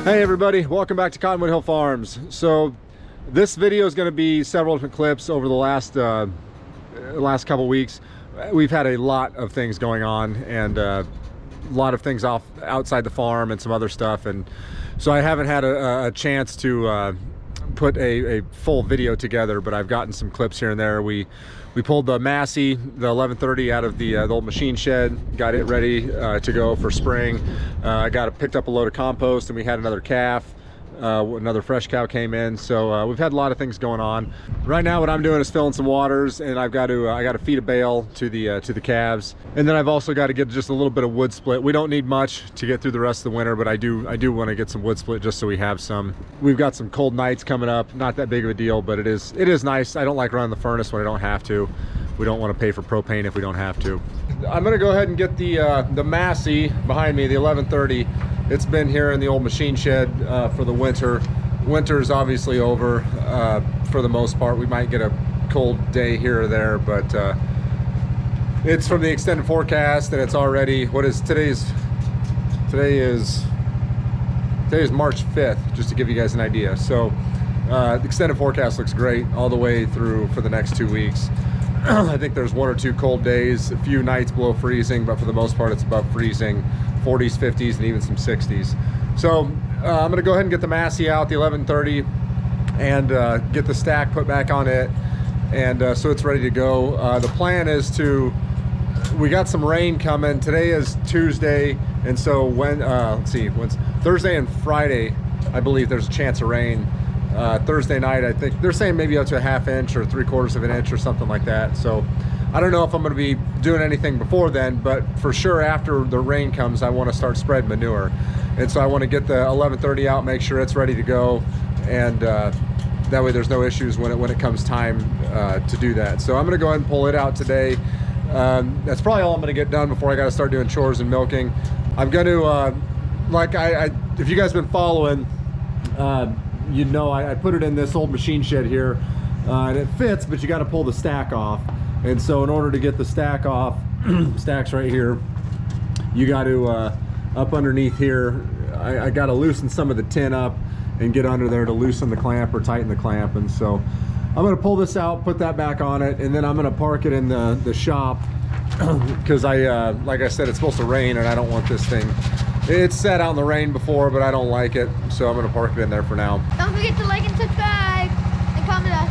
Hey everybody, welcome back to Cottonwood Hill Farms. So this video is going to be several different clips over the last couple weeks. We've had a lot of things going on and a lot of things outside the farm and some other stuff, and so I haven't had a chance to put a full video together, but I've gotten some clips here and there. We pulled the Massey, the 1130 out of the old machine shed, got it ready to go for spring. I picked up a load of compost, and we had another calf. Another fresh cow came in, so we've had a lot of things going on. Right now what I'm doing is filling some waters, and I got to feed a bale to the calves, and then I've also got to get just a little bit of wood split. We don't need much to get through the rest of the winter, but I do want to get some wood split just so we have some. We've got some cold nights coming up. Not that big of a deal, but it is nice. I don't like running the furnace when I don't have to. We don't want to pay for propane if we don't have to. I'm gonna go ahead and get the Massey behind me, the 1130. It's been here in the old machine shed for the winter. Winter's obviously over for the most part. We might get a cold day here or there, but it's from the extended forecast, and it's already, today is March 5th, just to give you guys an idea. So the extended forecast looks great all the way through for the next 2 weeks. I think there's 1 or 2 cold days, a few nights below freezing, but for the most part it's above freezing, 40s, 50s, and even some 60s. So I'm gonna go ahead and get the Massey out, the 1130, and get the stack put back on it, and so it's ready to go. The plan is we got some rain coming. Today is Tuesday, and so let's see, Thursday and Friday, I believe there's a chance of rain. Thursday night, I think they're saying maybe up to a 1/2 inch or 3/4 of an inch or something like that. So I don't know if I'm going to be doing anything before then, but for sure after the rain comes, I want to start spreading manure. And so I want to get the 1130 out, make sure it's ready to go, and that way there's no issues when it comes time to do that. So I'm going to go ahead and pull it out today. That's probably all I'm going to get done before I got to start doing chores and milking. I'm going to, if you guys been following, you know, I put it in this old machine shed here, and it fits, but you got to pull the stack off. And so in order to get the stack off, stack's right here, you got to up underneath here, I got to loosen some of the tin up and get under there to loosen the clamp or tighten the clamp. And so I'm going to pull this out, put that back on it, and then I'm going to park it in the shop because like I said, it's supposed to rain, and I don't want this thing. It's sat out in the rain before, but I don't like it, so I'm going to park it in there for now. Don't forget to like and subscribe and comment us.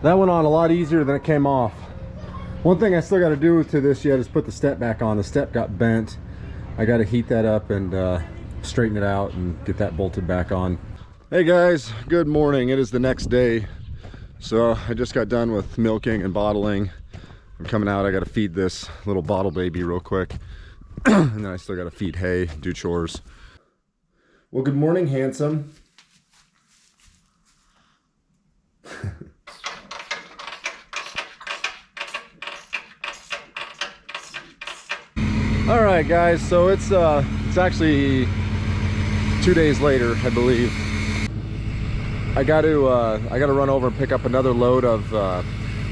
That went on a lot easier than it came off. One thing I still got to do to this yet is put the step back on. The step got bent. I got to heat that up and straighten it out and get that bolted back on. Hey guys, good morning. It is the next day. So I just got done with milking and bottling. I'm coming out. I got to feed this little bottle baby real quick. And then I still got to feed hay, do chores. Well, good morning, handsome. All right, guys. So it's actually 2 days later, I believe. I got to run over and pick up another load of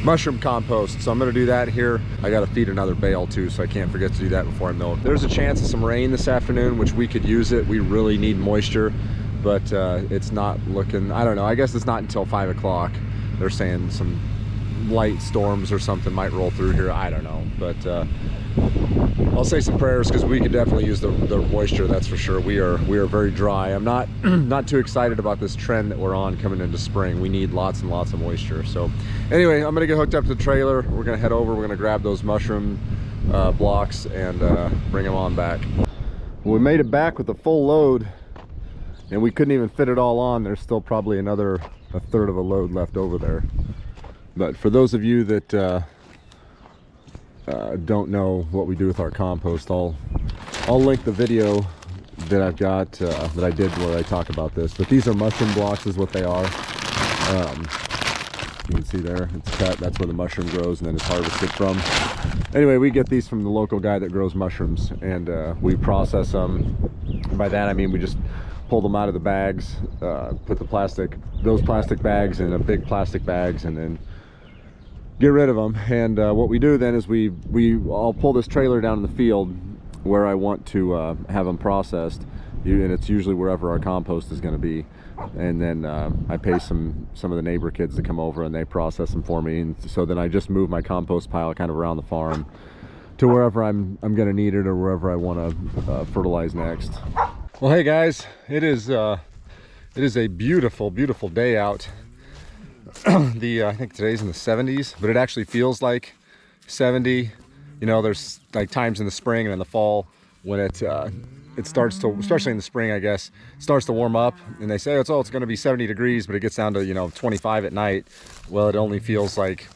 mushroom compost. So I'm gonna do that here. I gotta feed another bale too, so I can't forget to do that before I milk. There's a chance of some rain this afternoon, which we could use it. We really need moisture, but it's not looking, I don't know, I guess it's not until 5 o'clock. They're saying some light storms or something might roll through here. I don't know, but I'll say some prayers because we could definitely use the moisture, that's for sure. We are very dry. I'm not not too excited about this trend that we're on coming into spring. We need lots and lots of moisture. So anyway, I'm gonna get hooked up to the trailer. We're gonna head over, we're gonna grab those mushroom blocks and bring them on back. We made it back with a full load and we couldn't even fit it all on. There's still probably a third of a load left over there. But for those of you that don't know what we do with our compost, I'll link the video that I've got that I did where I talk about this. But these are mushroom blocks is what they are. You can see there, it's cut. That's where the mushroom grows and then it's harvested from. Anyway, we get these from the local guy that grows mushrooms, and we process them. By that I mean we just pull them out of the bags, put those plastic bags in big plastic bags, and then get rid of them. And what we do then is I'll pull this trailer down in the field where I want to have them processed, and it's usually wherever our compost is going to be. And then I pay some of the neighbor kids to come over and they process them for me. And so then I just move my compost pile kind of around the farm to wherever I'm going to need it or wherever I want to fertilize next. Well, hey guys, it is a beautiful, beautiful day out. I think today's in the 70s, but it actually feels like 70. You know, there's like times in the spring and in the fall when it starts to, especially in the spring, I guess, it starts to warm up, and they say it's going to be 70 degrees, but it gets down to 25 at night. Well, it only feels like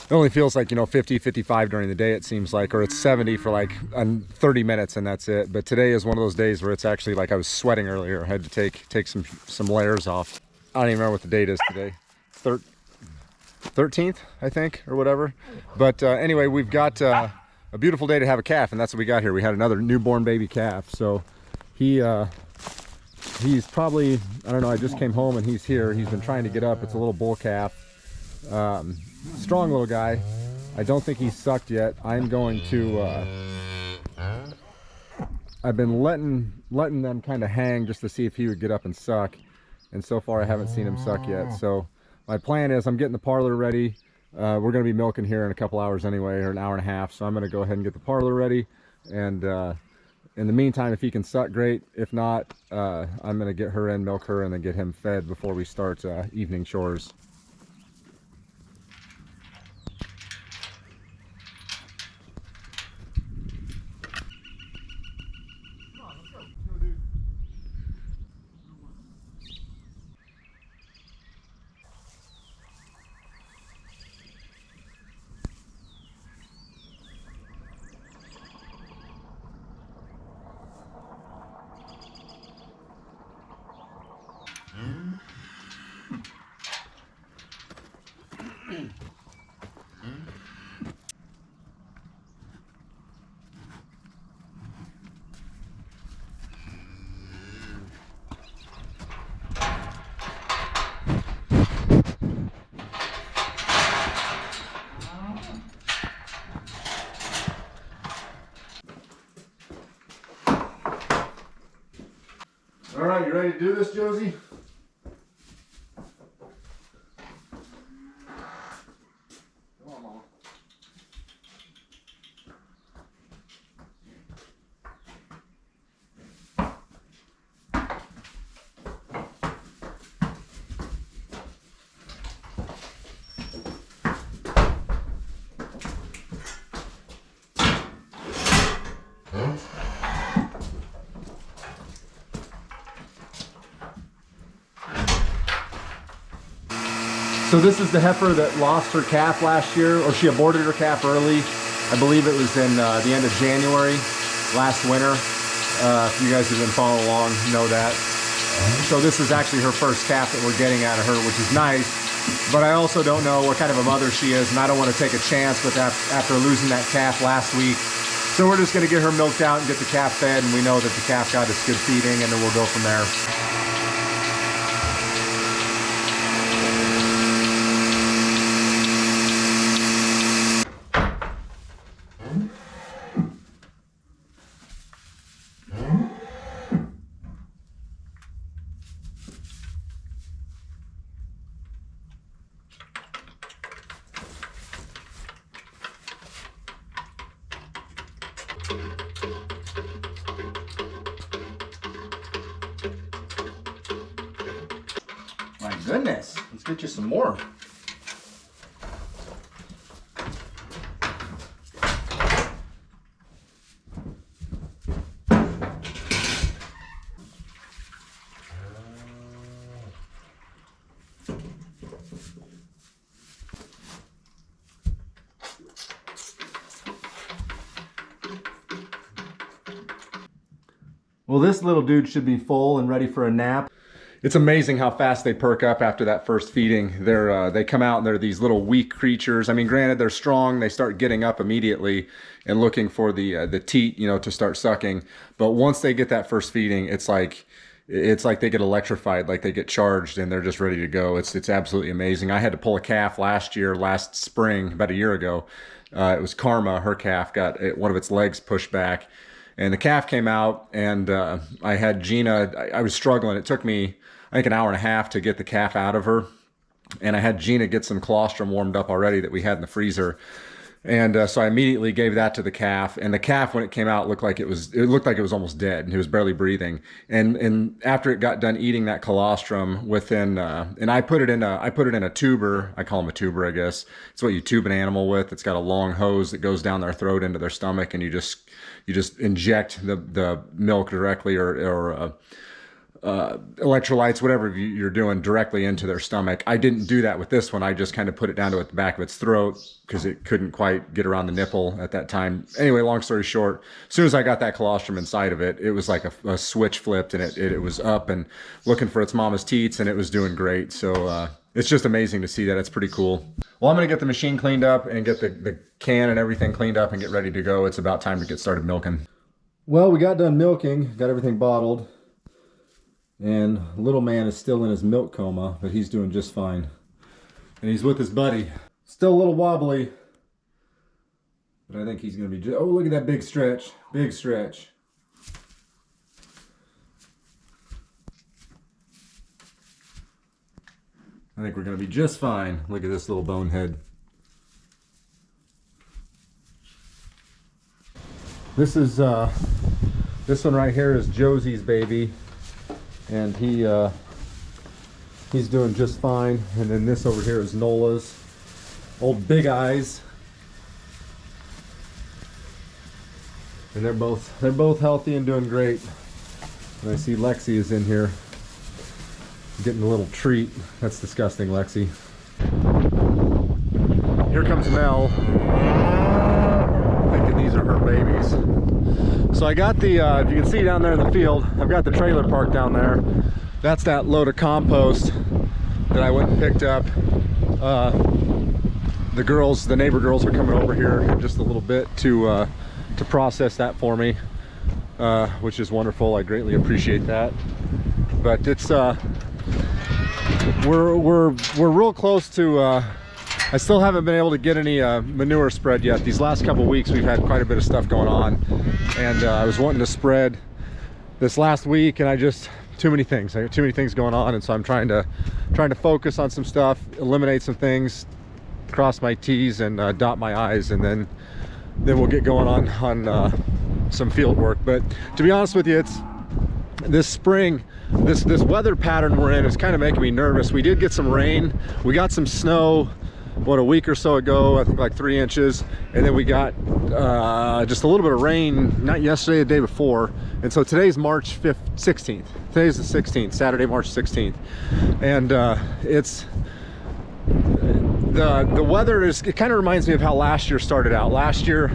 50, 55 during the day, it seems like, or it's 70 for like 30 minutes and that's it. But today is one of those days where it's actually like I was sweating earlier. I had to take some layers off. I don't even remember what the date is today. 13th, I think, or whatever. But anyway, we've got a beautiful day to have a calf, and that's what we got here. We had another newborn baby calf. So he's probably, I don't know, I just came home and he's here. He's been trying to get up. It's a little bull calf. Strong little guy. I don't think he's sucked yet. I'm going to I've been letting them kind of hang just to see if he would get up and suck, and so far I haven't seen him suck yet. So my plan is I'm getting the parlor ready. We're going to be milking here in a couple hours anyway, or an hour and a half. So I'm going to go ahead and get the parlor ready. And in the meantime, if he can suck, great. If not, I'm going to get her in, milk her, and then get him fed before we start evening chores. All right, you ready to do this, Josie? Come on, Mama. So this is the heifer that lost her calf last year, or she aborted her calf early. I believe it was in the end of January last winter. If you guys have been following along, you know that. So this is actually her first calf that we're getting out of her, which is nice. But I also don't know what kind of a mother she is, and I don't want to take a chance with that after losing that calf last week. So we're just going to get her milked out and get the calf fed, and we know that the calf got its good feeding, and then we'll go from there. My goodness, let's get you some more. Well, this little dude should be full and ready for a nap. It's amazing how fast they perk up after that first feeding. They come out and they're these little weak creatures. I mean, granted, they're strong. They start getting up immediately and looking for the teat, you know, to start sucking. But once they get that first feeding, it's like they get electrified, like they get charged, and they're just ready to go. It's absolutely amazing. I had to pull a calf last spring, about a year ago. It was Karma. Her calf got one of its legs pushed back. And the calf came out, and I had Gina. I was struggling. It took me, I think, an hour and a half to get the calf out of her. And I had Gina get some colostrum warmed up already that we had in the freezer. And so I immediately gave that to the calf. And the calf, when it came out, looked like it was almost dead. It was barely breathing. And after it got done eating that colostrum, within and I put it in a tuber. I call them a tuber, I guess. It's what you tube an animal with. It's got a long hose that goes down their throat into their stomach, and you just inject the milk directly or electrolytes, whatever you're doing, directly into their stomach. I didn't do that with this one. I just kind of put it down to the back of its throat because it couldn't quite get around the nipple at that time. Anyway, long story short, as soon as I got that colostrum inside of it, it was like a switch flipped, and it was up and looking for its mama's teats, and it was doing great. So it's just amazing to see that. It's pretty cool. Well, I'm going to get the machine cleaned up and get the can and everything cleaned up and get ready to go. It's about time to get started milking. Well, we got done milking, got everything bottled. And little man is still in his milk coma, but he's doing just fine. And he's with his buddy. Still a little wobbly, but I think he's going to be... Oh, look at that big stretch. Big stretch. I think we're going to be just fine. Look at this little bonehead. This is... this one right here is Josie's baby. And he's doing just fine. And then this over here is Nola's, old Big Eyes, and they're both healthy and doing great. And I see Lexi is in here getting a little treat. That's disgusting, Lexi. Here comes Mel, thinking these are her babies. So I got the, if you can see down there in the field, I've got the trailer parked down there. That's that load of compost that I went and picked up. The neighbor girls are coming over here in just a little bit to process that for me, which is wonderful. I greatly appreciate that. But it's, we're real close to, I still haven't been able to get any manure spread yet. These last couple weeks we've had quite a bit of stuff going on, and I was wanting to spread this last week, and I just too many things. I got too many things going on, and so I'm trying to focus on some stuff, eliminate some things, cross my T's and dot my I's, and then we'll get going on some field work. But to be honest with you, it's this spring, this weather pattern we're in is kind of making me nervous. We did get some rain, we got some snow, what, a week or so ago, I think like 3 inches, and then we got just a little bit of rain, not yesterday, the day before. And so today's March 16th. Today's the 16th, Saturday, March 16th. And it's the weather is, it kind of reminds me of how last year started out. Last year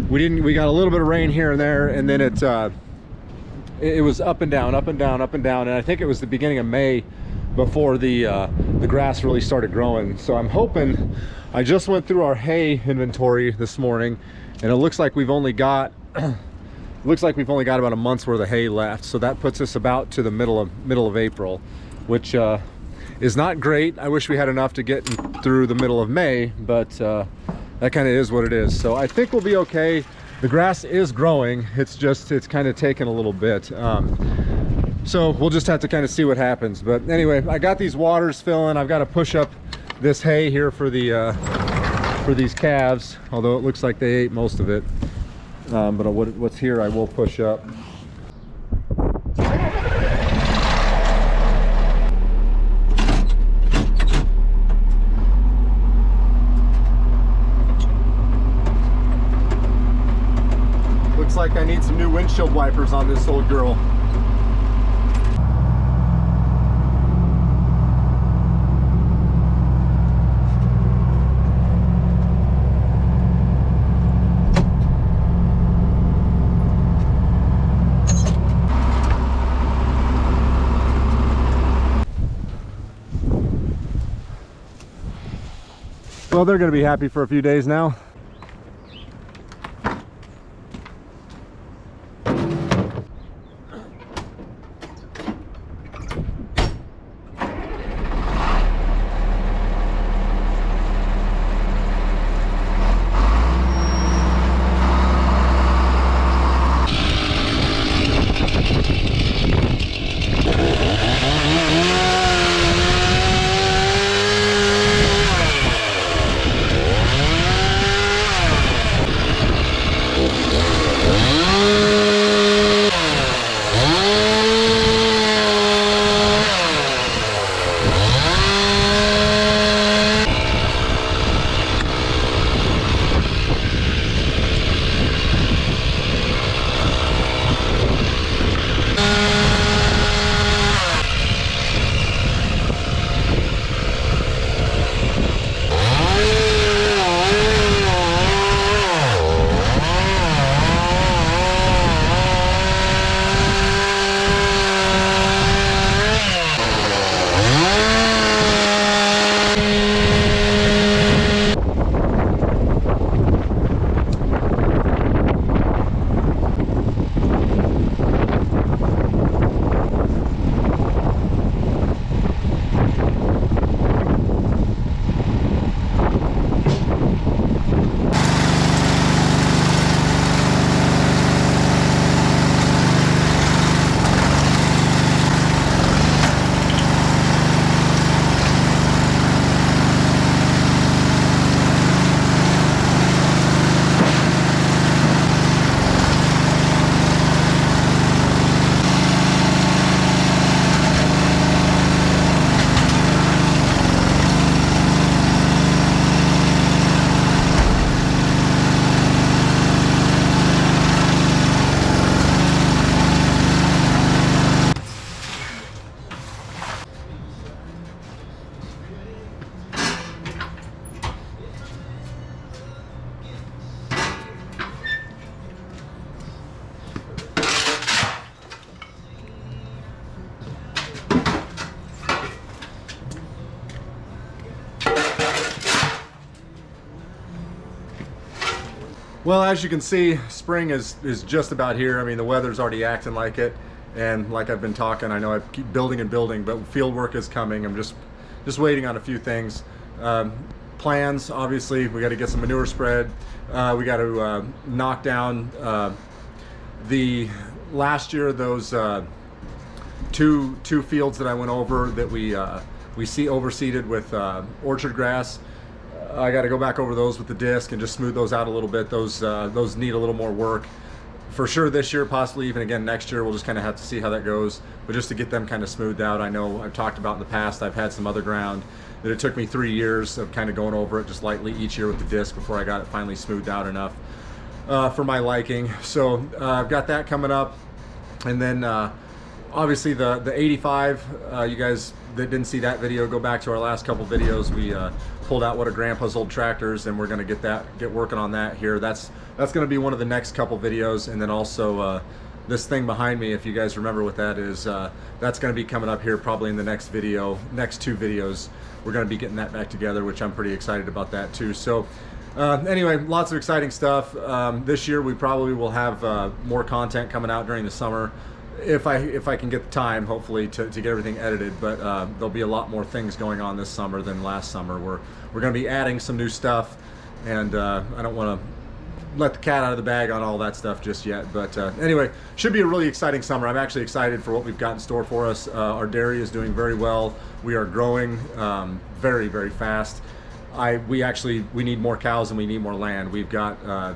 we got a little bit of rain here and there, and then it was up and down, up and down, up and down. And I think it was the beginning of May before the grass really started growing. So I'm hoping, I just went through our hay inventory this morning, and it looks like we've only got about a month's worth of hay left. So that puts us about to the middle of April, which is not great. I wish we had enough to get through the middle of May, but that kind of is what it is. So I think we'll be okay. The grass is growing. It's kind of taken a little bit. So we'll just have to kind of see what happens. But anyway, I got these waters filling. I've got to push up this hay here for these calves, although it looks like they ate most of it. but what's here I will push up. Looks like I need some new windshield wipers on this old girl. Well, they're going to be happy for a few days now. Well, as you can see, spring is just about here. I mean, the weather's already acting like it, and like I've been talking, I know I keep building and building, but field work is coming. I'm just waiting on a few things. Plans, obviously, we got to get some manure spread. We got to knock down the last year those two fields that I went over that we overseeded with orchard grass. I got to go back over those with the disc and just smooth those out a little bit. Those need a little more work. For sure this year, possibly even again next year. We'll just kind of have to see how that goes. But just to get them kind of smoothed out, I know I've talked about in the past, I've had some other ground that it took me 3 years of kind of going over it just lightly each year with the disc before I got it finally smoothed out enough for my liking. So I've got that coming up. And then obviously the 85, you guys that didn't see that video, go back to our last couple videos. We pulled out one of Grandpa's old tractors, and we're going to get working on that here. That's going to be one of the next couple videos. And then also this thing behind me, if you guys remember what that is, that's going to be coming up here probably in the next video, next 2 videos. We're going to be getting that back together, which I'm pretty excited about that too. So anyway, lots of exciting stuff. This year we probably will have more content coming out during the summer, if I can get the time, hopefully, to get everything edited. But there'll be a lot more things going on this summer than last summer. We're going to be adding some new stuff, and I don't want to let the cat out of the bag on all that stuff just yet. But anyway, should be a really exciting summer. I'm actually excited for what we've got in store for us. Our dairy is doing very well. We are growing very, very fast. We need more cows and we need more land. We've got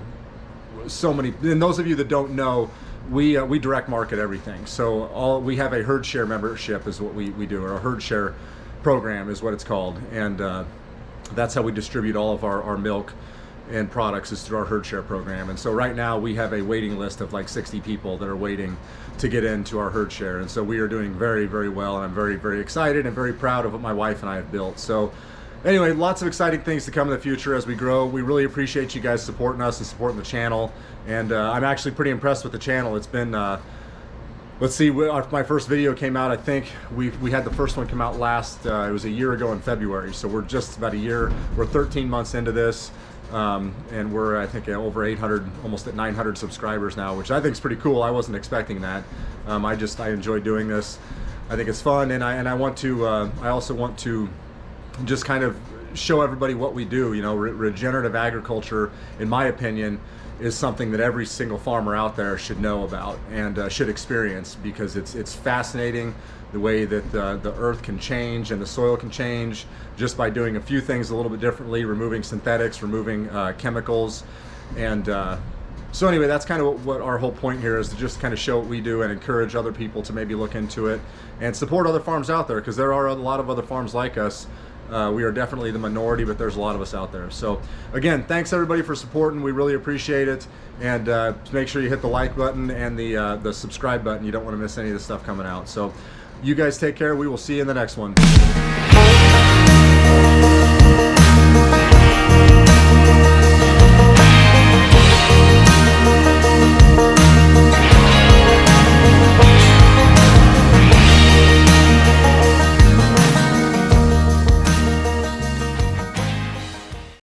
so many. And those of you that don't know, we direct market everything. So we have a herd share membership is what we do, or a herd share program is what it's called, and that's how we distribute all of our milk and products is through our herd share program. And so right now we have a waiting list of like 60 people that are waiting to get into our herd share. And so we are doing very, very well, and I'm very, very excited and very proud of what my wife and I have built. So anyway, lots of exciting things to come in the future as we grow. We really appreciate you guys supporting us and supporting the channel. And I'm actually pretty impressed with the channel. It's been, let's see, my first video came out, I think we had the first one come out last, it was a year ago in February. So we're just about a year, we're 13 months into this. And we're, I think, over 800, almost at 900 subscribers now, which I think is pretty cool. I wasn't expecting that. I enjoy doing this. I think it's fun, and I want to. I also want to just kind of show everybody what we do. You know, regenerative agriculture, in my opinion, is something that every single farmer out there should know about and should experience, because it's fascinating the way that the earth can change and the soil can change just by doing a few things a little bit differently, removing synthetics, removing chemicals. And so anyway, that's kind of what our whole point here is, to just kind of show what we do and encourage other people to maybe look into it and support other farms out there, because there are a lot of other farms like us. We are definitely the minority, but there's a lot of us out there. So again, thanks everybody for supporting. We really appreciate it. And make sure you hit the like button and the subscribe button. You don't want to miss any of the stuff coming out. So you guys take care. We will see you in the next one.